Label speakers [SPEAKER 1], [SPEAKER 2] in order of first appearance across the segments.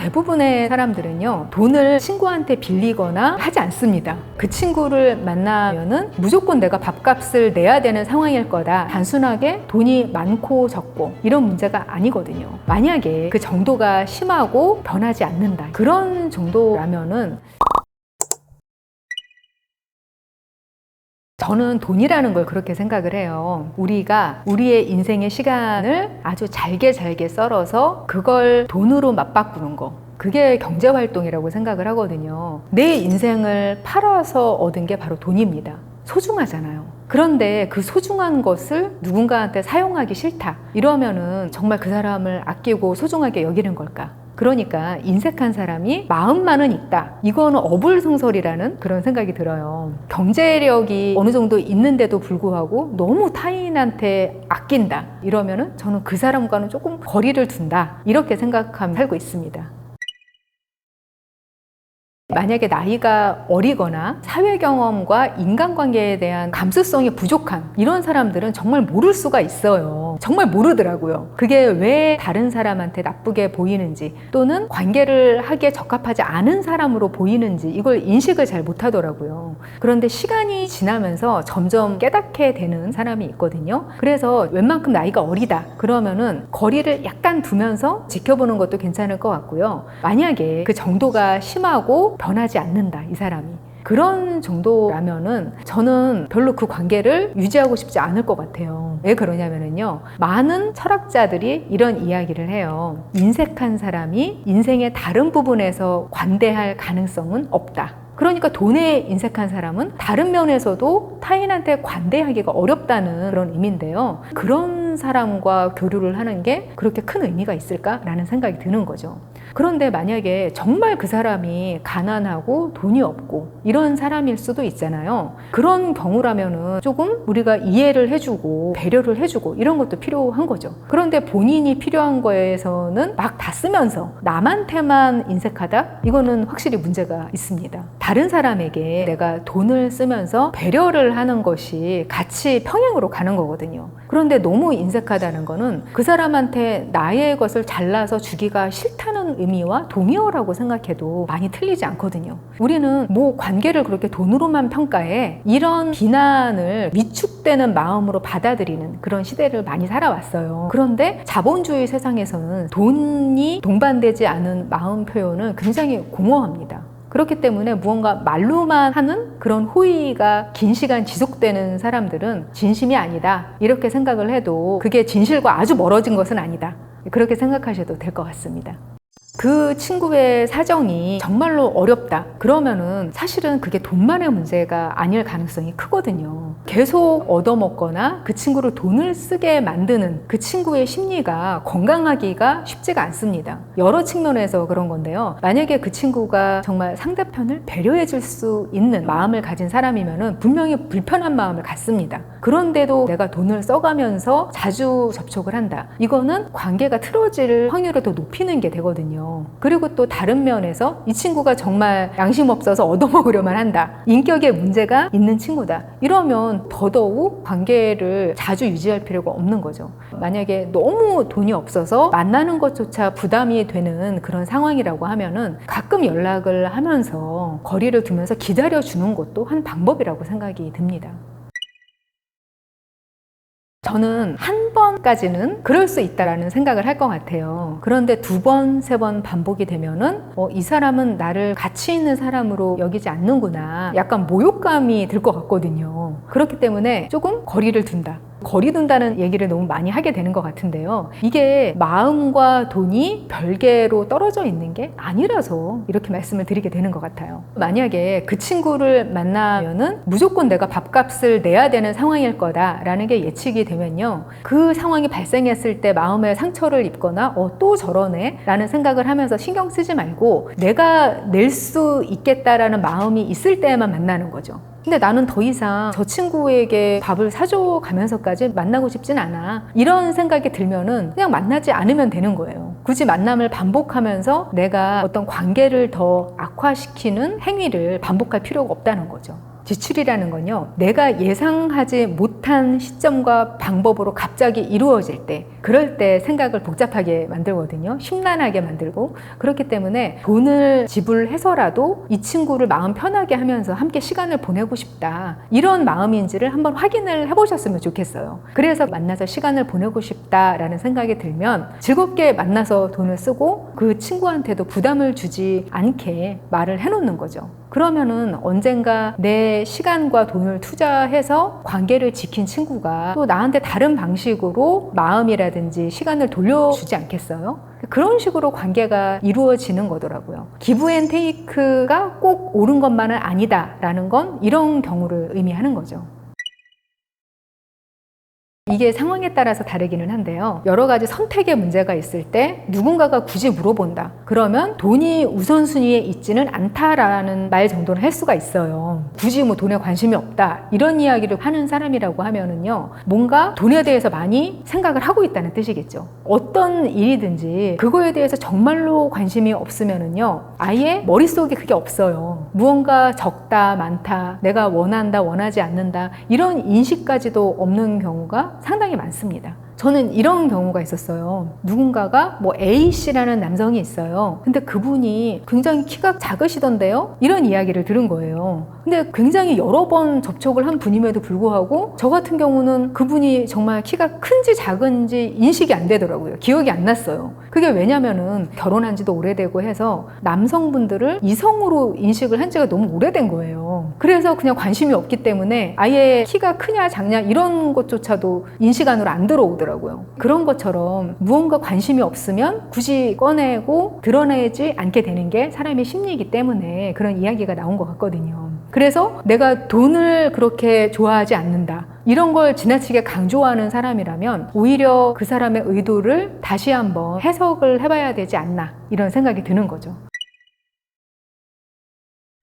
[SPEAKER 1] 대부분의 사람들은요, 돈을 친구한테 빌리거나 하지 않습니다. 그 친구를 만나면은 무조건 내가 밥값을 내야 되는 상황일 거다. 단순하게 돈이 많고 적고 이런 문제가 아니거든요. 만약에 그 정도가 심하고 변하지 않는다, 그런 정도라면은 저는 돈이라는 걸 그렇게 생각을 해요. 우리가 우리의 인생의 시간을 아주 잘게 썰어서 그걸 돈으로 맞바꾸는 거, 그게 경제활동이라고 생각을 하거든요. 내 인생을 팔아서 얻은 게 바로 돈입니다. 소중하잖아요. 그런데 그 소중한 것을 누군가한테 사용하기 싫다, 이러면은 정말 그 사람을 아끼고 소중하게 여기는 걸까? 그러니까 인색한 사람이 마음만은 있다, 이거는 어불성설이라는 그런 생각이 들어요. 경제력이 어느 정도 있는데도 불구하고 너무 타인한테 아낀다, 이러면은 저는 그 사람과는 조금 거리를 둔다, 이렇게 생각하며 살고 있습니다. 만약에 나이가 어리거나 사회 경험과 인간관계에 대한 감수성이 부족한 이런 사람들은 정말 모를 수가 있어요. 정말 모르더라고요. 그게 왜 다른 사람한테 나쁘게 보이는지, 또는 관계를 하기에 적합하지 않은 사람으로 보이는지, 이걸 인식을 잘 못하더라고요. 그런데 시간이 지나면서 점점 깨닫게 되는 사람이 있거든요. 그래서 웬만큼 나이가 어리다 그러면은 거리를 약간 두면서 지켜보는 것도 괜찮을 것 같고요. 만약에 그 정도가 심하고 변하지 않는다, 이 사람이, 그런 정도라면은 저는 별로 그 관계를 유지하고 싶지 않을 것 같아요. 왜 그러냐면요, 많은 철학자들이 이런 이야기를 해요. 인색한 사람이 인생의 다른 부분에서 관대할 가능성은 없다. 그러니까 돈에 인색한 사람은 다른 면에서도 타인한테 관대하기가 어렵다는 그런 의미인데요. 그런 사람과 교류를 하는 게 그렇게 큰 의미가 있을까라는 생각이 드는 거죠. 그런데 만약에 정말 그 사람이 가난하고 돈이 없고 이런 사람일 수도 있잖아요. 그런 경우라면은 조금 우리가 이해를 해주고 배려를 해주고 이런 것도 필요한 거죠. 그런데 본인이 필요한 거에서는 막 다 쓰면서 남한테만 인색하다? 이거는 확실히 문제가 있습니다. 다른 사람에게 내가 돈을 쓰면서 배려를 하는 것이 같이 평행으로 가는 거거든요. 그런데 너무 인색하다는 거는 그 사람한테 나의 것을 잘라서 주기가 싫다는 의미와 동의어라고 생각해도 많이 틀리지 않거든요. 우리는 뭐 관계를 그렇게 돈으로만 평가해, 이런 비난을 위축되는 마음으로 받아들이는 그런 시대를 많이 살아왔어요. 그런데 자본주의 세상에서는 돈이 동반되지 않은 마음 표현은 굉장히 공허합니다. 그렇기 때문에 무언가 말로만 하는 그런 호의가 긴 시간 지속되는 사람들은 진심이 아니다, 이렇게 생각을 해도 그게 진실과 아주 멀어진 것은 아니다, 그렇게 생각하셔도 될 것 같습니다. 그 친구의 사정이 정말로 어렵다 그러면은 사실은 그게 돈만의 문제가 아닐 가능성이 크거든요. 계속 얻어먹거나 그 친구를 돈을 쓰게 만드는 그 친구의 심리가 건강하기가 쉽지가 않습니다. 여러 측면에서 그런 건데요. 만약에 그 친구가 정말 상대편을 배려해 줄 수 있는 마음을 가진 사람이면은 분명히 불편한 마음을 갖습니다. 그런데도 내가 돈을 써가면서 자주 접촉을 한다, 이거는 관계가 틀어질 확률을 더 높이는 게 되거든요. 그리고 또 다른 면에서 이 친구가 정말 양심 없어서 얻어먹으려만 한다, 인격에 문제가 있는 친구다, 이러면 더더욱 관계를 자주 유지할 필요가 없는 거죠. 만약에 너무 돈이 없어서 만나는 것조차 부담이 되는 그런 상황이라고 하면은 가끔 연락을 하면서 거리를 두면서 기다려주는 것도 한 방법이라고 생각이 듭니다. 저는 한 번까지는 그럴 수 있다라는 생각을 할 것 같아요. 그런데 두 번, 세 번 반복이 되면은 이 사람은 나를 가치 있는 사람으로 여기지 않는구나, 약간 모욕감이 들 것 같거든요. 그렇기 때문에 조금 거리를 둔다. 거리 둔다는 얘기를 너무 많이 하게 되는 것 같은데요. 이게 마음과 돈이 별개로 떨어져 있는 게 아니라서 이렇게 말씀을 드리게 되는 것 같아요. 만약에 그 친구를 만나면은 무조건 내가 밥값을 내야 되는 상황일 거다라는 게 예측이 되면요, 그 상황이 발생했을 때 마음에 상처를 입거나 또 저러네 라는 생각을 하면서 신경 쓰지 말고 내가 낼 수 있겠다라는 마음이 있을 때만 만나는 거죠. 근데 나는 더 이상 저 친구에게 밥을 사줘 가면서까지 만나고 싶진 않아, 이런 생각이 들면은 그냥 만나지 않으면 되는 거예요. 굳이 만남을 반복하면서 내가 어떤 관계를 더 악화시키는 행위를 반복할 필요가 없다는 거죠. 지출이라는 건요, 내가 예상하지 못한 시점과 방법으로 갑자기 이루어질 때, 그럴 때 생각을 복잡하게 만들거든요. 심란하게 만들고. 그렇기 때문에 돈을 지불해서라도 이 친구를 마음 편하게 하면서 함께 시간을 보내고 싶다, 이런 마음인지를 한번 확인을 해보셨으면 좋겠어요. 그래서 만나서 시간을 보내고 싶다라는 생각이 들면 즐겁게 만나서 돈을 쓰고 그 친구한테도 부담을 주지 않게 말을 해놓는 거죠. 그러면은 언젠가 내 시간과 돈을 투자해서 관계를 지킨 친구가 또 나한테 다른 방식으로 마음이라든지 시간을 돌려주지 않겠어요? 그런 식으로 관계가 이루어지는 거더라고요. 기브 앤 테이크가 꼭 옳은 것만은 아니다라는 건 이런 경우를 의미하는 거죠. 이게 상황에 따라서 다르기는 한데요. 여러 가지 선택의 문제가 있을 때 누군가가 굳이 물어본다. 그러면 돈이 우선순위에 있지는 않다라는 말 정도는 할 수가 있어요. 굳이 뭐 돈에 관심이 없다, 이런 이야기를 하는 사람이라고 하면은요, 뭔가 돈에 대해서 많이 생각을 하고 있다는 뜻이겠죠. 어떤 일이든지 그거에 대해서 정말로 관심이 없으면은요, 아예 머릿속에 그게 없어요. 무언가 적다, 많다, 내가 원한다, 원하지 않는다, 이런 인식까지도 없는 경우가 상당히 많습니다. 저는 이런 경우가 있었어요. 누군가가 뭐 A씨라는 남성이 있어요. 근데 그분이 굉장히 키가 작으시던데요? 이런 이야기를 들은 거예요. 근데 굉장히 여러 번 접촉을 한 분임에도 불구하고 저 같은 경우는 그분이 정말 키가 큰지 작은지 인식이 안 되더라고요. 기억이 안 났어요. 그게 왜냐면은 결혼한 지도 오래되고 해서 남성분들을 이성으로 인식을 한 지가 너무 오래된 거예요. 그래서 그냥 관심이 없기 때문에 아예 키가 크냐 작냐 이런 것조차도 인식 안으로 안 들어오더라고요. 그런 것처럼 무언가 관심이 없으면 굳이 꺼내고 드러내지 않게 되는 게 사람의 심리이기 때문에 그런 이야기가 나온 것 같거든요. 그래서 내가 돈을 그렇게 좋아하지 않는다, 이런 걸 지나치게 강조하는 사람이라면 오히려 그 사람의 의도를 다시 한번 해석을 해봐야 되지 않나, 이런 생각이 드는 거죠.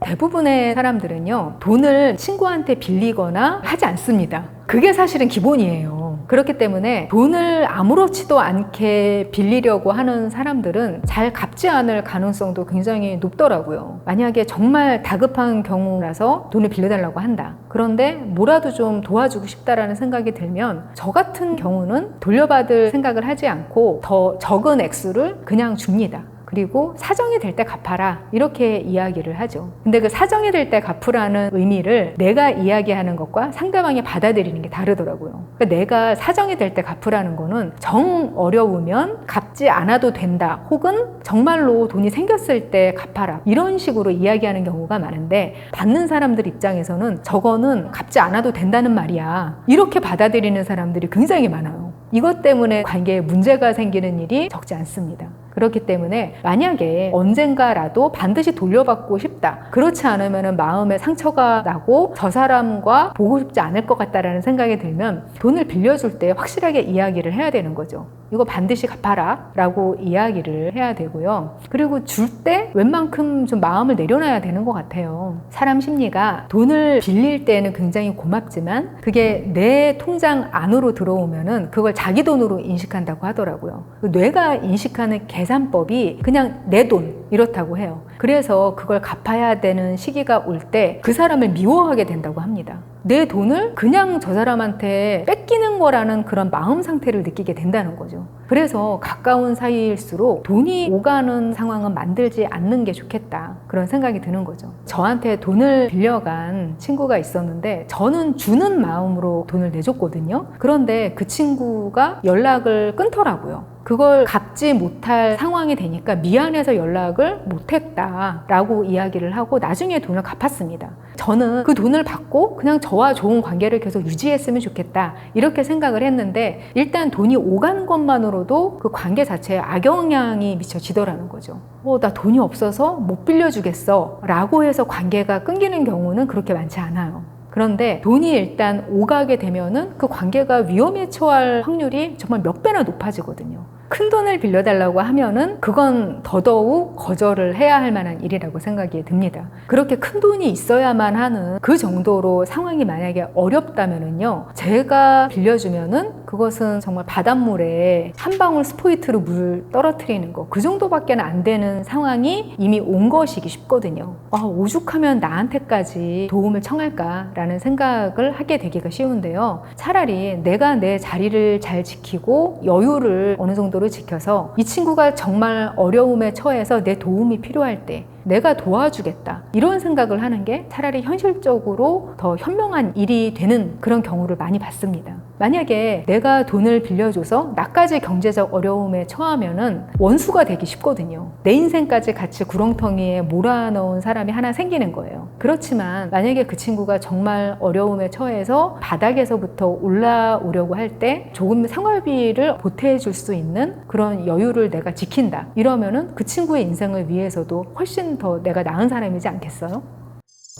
[SPEAKER 1] 대부분의 사람들은요, 돈을 친구한테 빌리거나 하지 않습니다. 그게 사실은 기본이에요. 그렇기 때문에 돈을 아무렇지도 않게 빌리려고 하는 사람들은 잘 갚지 않을 가능성도 굉장히 높더라고요. 만약에 정말 다급한 경우라서 돈을 빌려달라고 한다. 그런데 뭐라도 좀 도와주고 싶다라는 생각이 들면 저 같은 경우는 돌려받을 생각을 하지 않고 더 적은 액수를 그냥 줍니다. 그리고 사정이 될 때 갚아라, 이렇게 이야기를 하죠. 근데 그 사정이 될 때 갚으라는 의미를 내가 이야기하는 것과 상대방이 받아들이는 게 다르더라고요. 그러니까 내가 사정이 될 때 갚으라는 거는 정 어려우면 갚지 않아도 된다, 혹은 정말로 돈이 생겼을 때 갚아라, 이런 식으로 이야기하는 경우가 많은데, 받는 사람들 입장에서는 저거는 갚지 않아도 된다는 말이야, 이렇게 받아들이는 사람들이 굉장히 많아요. 이것 때문에 관계에 문제가 생기는 일이 적지 않습니다. 그렇기 때문에 만약에 언젠가라도 반드시 돌려받고 싶다, 그렇지 않으면 마음에 상처가 나고 저 사람과 보고 싶지 않을 것 같다라는 생각이 들면 돈을 빌려줄 때 확실하게 이야기를 해야 되는 거죠. 이거 반드시 갚아라 라고 이야기를 해야 되고요. 그리고 줄 때 웬만큼 좀 마음을 내려놔야 되는 것 같아요. 사람 심리가 돈을 빌릴 때는 굉장히 고맙지만 그게 내 통장 안으로 들어오면은 그걸 자기 돈으로 인식한다고 하더라고요. 뇌가 인식하는 계산법이 그냥 내 돈 이렇다고 해요. 그래서 그걸 갚아야 되는 시기가 올 때 그 사람을 미워하게 된다고 합니다. 내 돈을 그냥 저 사람한테 뺏기는 거라는 그런 마음 상태를 느끼게 된다는 거죠. 그래서 가까운 사이일수록 돈이 오가는 상황은 만들지 않는 게 좋겠다, 그런 생각이 드는 거죠. 저한테 돈을 빌려간 친구가 있었는데 저는 주는 마음으로 돈을 내줬거든요. 그런데 그 친구가 연락을 끊더라고요. 그걸 갚지 못할 상황이 되니까 미안해서 연락을 못했다라고 이야기를 하고 나중에 돈을 갚았습니다. 저는 그 돈을 받고 그냥 저와 좋은 관계를 계속 유지했으면 좋겠다, 이렇게 생각을 했는데 일단 돈이 오가는 것만으로도 그 관계 자체에 악영향이 미쳐지더라는 거죠. 나 돈이 없어서 못 빌려주겠어 라고 해서 관계가 끊기는 경우는 그렇게 많지 않아요. 그런데 돈이 일단 오가게 되면은 그 관계가 위험에 처할 확률이 정말 몇 배나 높아지거든요. 큰 돈을 빌려달라고 하면은 그건 더더욱 거절을 해야 할 만한 일이라고 생각이 듭니다. 그렇게 큰 돈이 있어야만 하는 그 정도로 상황이 만약에 어렵다면은요, 제가 빌려주면은 그것은 정말 바닷물에 한 방울 스포이트로 물 떨어뜨리는 거, 그 정도밖에 안 되는 상황이 이미 온 것이기 쉽거든요. 오죽하면 나한테까지 도움을 청할까라는 생각을 하게 되기가 쉬운데요. 차라리 내가 내 자리를 잘 지키고 여유를 어느 정도로 지켜서 이 친구가 정말 어려움에 처해서 내 도움이 필요할 때 내가 도와주겠다, 이런 생각을 하는 게 차라리 현실적으로 더 현명한 일이 되는 그런 경우를 많이 봤습니다. 만약에 내가 돈을 빌려줘서 나까지 경제적 어려움에 처하면은 원수가 되기 쉽거든요. 내 인생까지 같이 구렁텅이에 몰아넣은 사람이 하나 생기는 거예요. 그렇지만 만약에 그 친구가 정말 어려움에 처해서 바닥에서부터 올라오려고 할 때 조금 생활비를 보태줄 수 있는 그런 여유를 내가 지킨다, 이러면은 그 친구의 인생을 위해서도 훨씬 더 내가 나은 사람이지 않겠어요?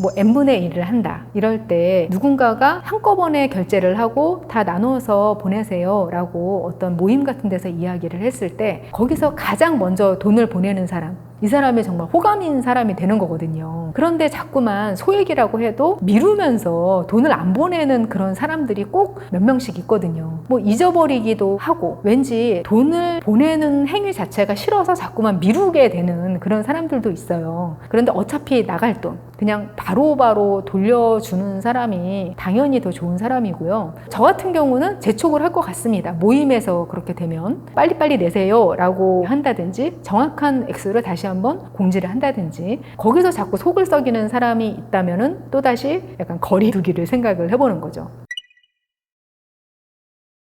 [SPEAKER 1] 뭐 n분의 1을 한다, 이럴 때 누군가가 한꺼번에 결제를 하고 다 나눠서 보내세요 라고 어떤 모임 같은 데서 이야기를 했을 때 거기서 가장 먼저 돈을 보내는 사람, 이 사람이 정말 호감인 사람이 되는 거거든요. 그런데 자꾸만 소액이라고 해도 미루면서 돈을 안 보내는 그런 사람들이 꼭 몇 명씩 있거든요. 뭐 잊어버리기도 하고 왠지 돈을 보내는 행위 자체가 싫어서 자꾸만 미루게 되는 그런 사람들도 있어요. 그런데 어차피 나갈 돈 그냥 바로바로 돌려주는 사람이 당연히 더 좋은 사람이고요. 저 같은 경우는 재촉을 할 것 같습니다. 모임에서 그렇게 되면 빨리빨리 내세요 라고 한다든지 정확한 액수를 다시 한번 공지를 한다든지, 거기서 자꾸 속을 썩이는 사람이 있다면은 또다시 약간 거리 두기를 생각을 해보는 거죠.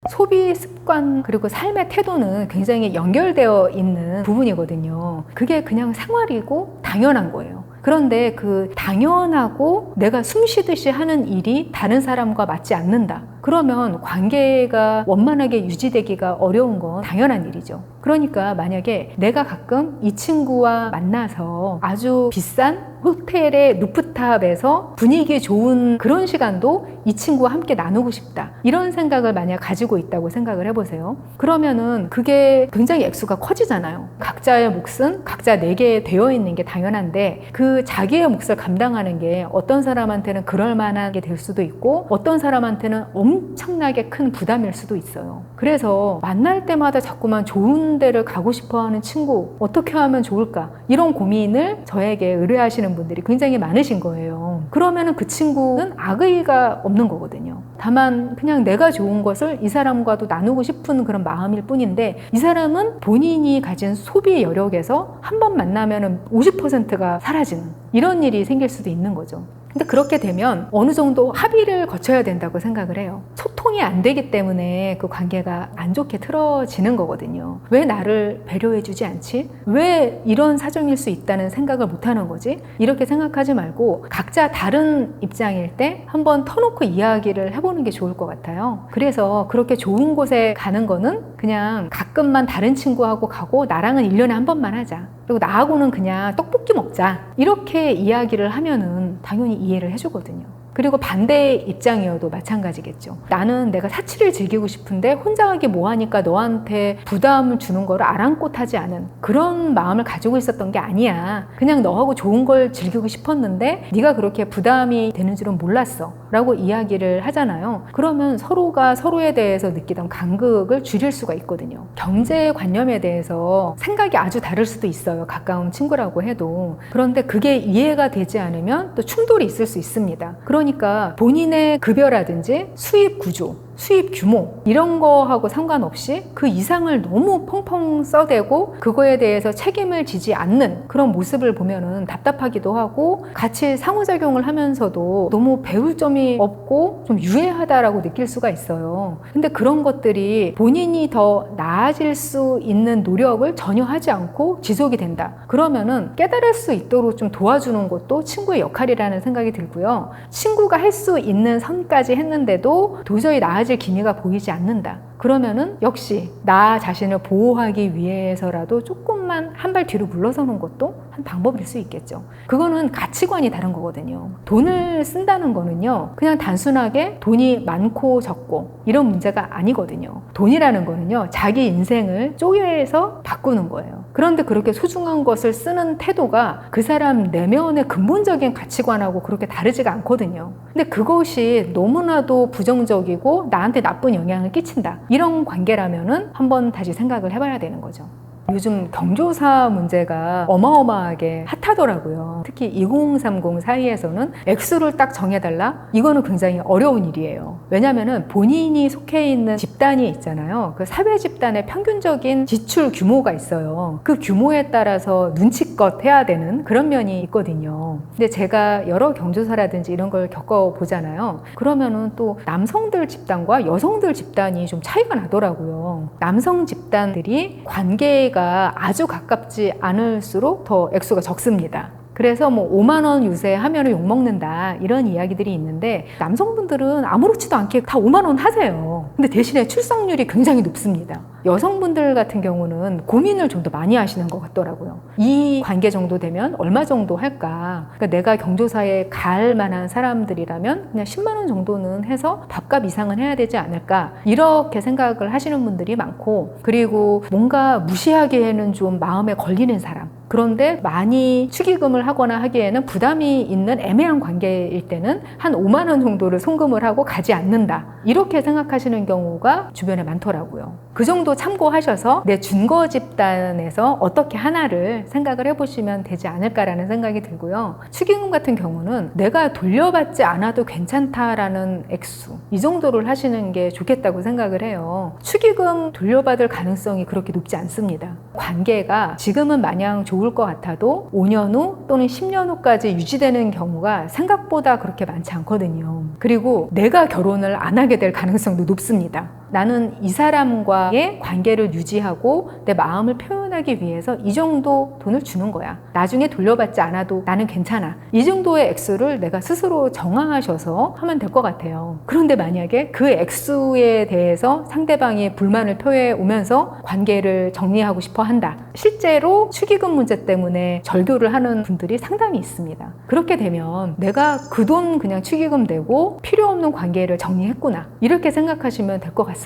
[SPEAKER 1] 소비 습관 그리고 삶의 태도는 굉장히 연결되어 있는 부분이거든요. 그게 그냥 생활이고 당연한 거예요. 그런데 그 당연하고 내가 숨 쉬듯이 하는 일이 다른 사람과 맞지 않는다, 그러면 관계가 원만하게 유지되기가 어려운 건 당연한 일이죠. 그러니까 만약에 내가 가끔 이 친구와 만나서 아주 비싼 호텔의 루프탑에서 분위기 좋은 그런 시간도 이 친구와 함께 나누고 싶다, 이런 생각을 만약 가지고 있다고 생각을 해보세요. 그러면은 그게 굉장히 액수가 커지잖아요. 각자의 몫은 각자 내게 되어 있는 게 당연한데 그 자기의 몫을 감당하는 게 어떤 사람한테는 그럴 만한 게 될 수도 있고 어떤 사람한테는 엄청나게 큰 부담일 수도 있어요. 그래서 만날 때마다 자꾸만 좋은 데를 가고 싶어하는 친구 어떻게 하면 좋을까, 이런 고민을 저에게 의뢰하시는 분들이 굉장히 많으신 거예요. 그러면은 그 친구는 악의가 없는 거거든요. 다만 그냥 내가 좋은 것을 이 사람과도 나누고 싶은 그런 마음일 뿐인데 이 사람은 본인이 가진 소비 여력에서 한 번 만나면은 50%가 사라지는 이런 일이 생길 수도 있는 거죠. 근데 그렇게 되면 어느 정도 합의를 거쳐야 된다고 생각을 해요. 소통이 안 되기 때문에 그 관계가 안 좋게 틀어지는 거거든요. 왜 나를 배려해주지 않지? 왜 이런 사정일 수 있다는 생각을 못하는 거지? 이렇게 생각하지 말고 각자 다른 입장일 때 한번 터놓고 이야기를 해보는 게 좋을 것 같아요. 그래서 그렇게 좋은 곳에 가는 거는 그냥 가끔만 다른 친구하고 가고 나랑은 1년에 한 번만 하자, 그리고 나하고는 그냥 떡볶이 먹자, 이렇게 이야기를 하면은 당연히 이해를 해주거든요. 그리고 반대의 입장이어도 마찬가지겠죠. 나는 내가 사치를 즐기고 싶은데 혼자 가기 뭐하니까 너한테 부담을 주는 거를 아랑곳하지 않은 그런 마음을 가지고 있었던 게 아니야. 그냥 너하고 좋은 걸 즐기고 싶었는데 네가 그렇게 부담이 되는 줄은 몰랐어 라고 이야기를 하잖아요. 그러면 서로가 서로에 대해서 느끼던 간극을 줄일 수가 있거든요. 경제관념에 대해서 생각이 아주 다를 수도 있어요. 가까운 친구라고 해도. 그런데 그게 이해가 되지 않으면 또 충돌이 있을 수 있습니다. 그러니까 본인의 급여라든지 수입 구조, 수입 규모 이런 거하고 상관없이 그 이상을 너무 펑펑 써대고 그거에 대해서 책임을 지지 않는 그런 모습을 보면은 답답하기도 하고 같이 상호작용을 하면서도 너무 배울 점이 없고 좀 유해하다라고 느낄 수가 있어요. 근데 그런 것들이 본인이 더 나아질 수 있는 노력을 전혀 하지 않고 지속이 된다. 그러면은 깨달을 수 있도록 좀 도와주는 것도 친구의 역할이라는 생각이 들고요. 친구가 할 수 있는 선까지 했는데도 도저히 나아질 기미가 보이지 않는다. 그러면은 역시 나 자신을 보호하기 위해서라도 조금만 한 발 뒤로 물러서는 것도 한 방법일 수 있겠죠. 그거는 가치관이 다른 거거든요. 돈을 쓴다는 거는요, 그냥 단순하게 돈이 많고 적고 이런 문제가 아니거든요. 돈이라는 거는요, 자기 인생을 쪼개서 바꾸는 거예요. 그런데 그렇게 소중한 것을 쓰는 태도가 그 사람 내면의 근본적인 가치관하고 그렇게 다르지가 않거든요. 근데 그것이 너무나도 부정적이고 나한테 나쁜 영향을 끼친다, 이런 관계라면은 한번 다시 생각을 해봐야 되는 거죠. 요즘 경조사 문제가 어마어마하게 핫하더라고요. 특히 2030 사이에서는 액수를 딱 정해달라? 이거는 굉장히 어려운 일이에요. 왜냐면은 본인이 속해 있는 집단이 있잖아요. 그 사회 집단의 평균적인 지출 규모가 있어요. 그 규모에 따라서 눈치껏 해야 되는 그런 면이 있거든요. 근데 제가 여러 경조사라든지 이런 걸 겪어보잖아요. 그러면은 또 남성들 집단과 여성들 집단이 좀 차이가 나더라고요. 남성 집단들이 관계가 아주 가깝지 않을수록 더 액수가 적습니다. 그래서 뭐 5만 원 유세 하면 욕먹는다, 이런 이야기들이 있는데 남성분들은 아무렇지도 않게 다 5만 원 하세요. 근데 대신에 출석률이 굉장히 높습니다. 여성분들 같은 경우는 고민을 좀 더 많이 하시는 것 같더라고요. 이 관계 정도 되면 얼마 정도 할까? 그러니까 내가 경조사에 갈 만한 사람들이라면 그냥 10만 원 정도는 해서 밥값 이상은 해야 되지 않을까? 이렇게 생각을 하시는 분들이 많고, 그리고 뭔가 무시하기에는 좀 마음에 걸리는 사람, 그런데 많이 축의금을 하거나 하기에는 부담이 있는 애매한 관계일 때는 한 5만 원 정도를 송금을 하고 가지 않는다, 이렇게 생각하시는 경우가 주변에 많더라고요. 그 정도 참고하셔서 내 준거 집단에서 어떻게 하나를 생각을 해보시면 되지 않을까라는 생각이 들고요. 축의금 같은 경우는 내가 돌려받지 않아도 괜찮다라는 액수, 이 정도를 하시는 게 좋겠다고 생각을 해요. 축의금 돌려받을 가능성이 그렇게 높지 않습니다. 관계가 지금은 마냥 좋을 것 같아도 5년 후 또는 10년 후까지 유지되는 경우가 생각보다 그렇게 많지 않거든요. 그리고 내가 결혼을 안 하게 될 가능성도 높습니다. 나는 이 사람과의 관계를 유지하고 내 마음을 표현하기 위해서 이 정도 돈을 주는 거야. 나중에 돌려받지 않아도 나는 괜찮아. 이 정도의 액수를 내가 스스로 정하셔서 하면 될 것 같아요. 그런데 만약에 그 액수에 대해서 상대방이 불만을 표해 오면서 관계를 정리하고 싶어 한다. 실제로 축의금 문제 때문에 절교를 하는 분들이 상당히 있습니다. 그렇게 되면 내가 그 돈 그냥 축의금 내고 필요 없는 관계를 정리했구나, 이렇게 생각하시면 될 것 같습니다.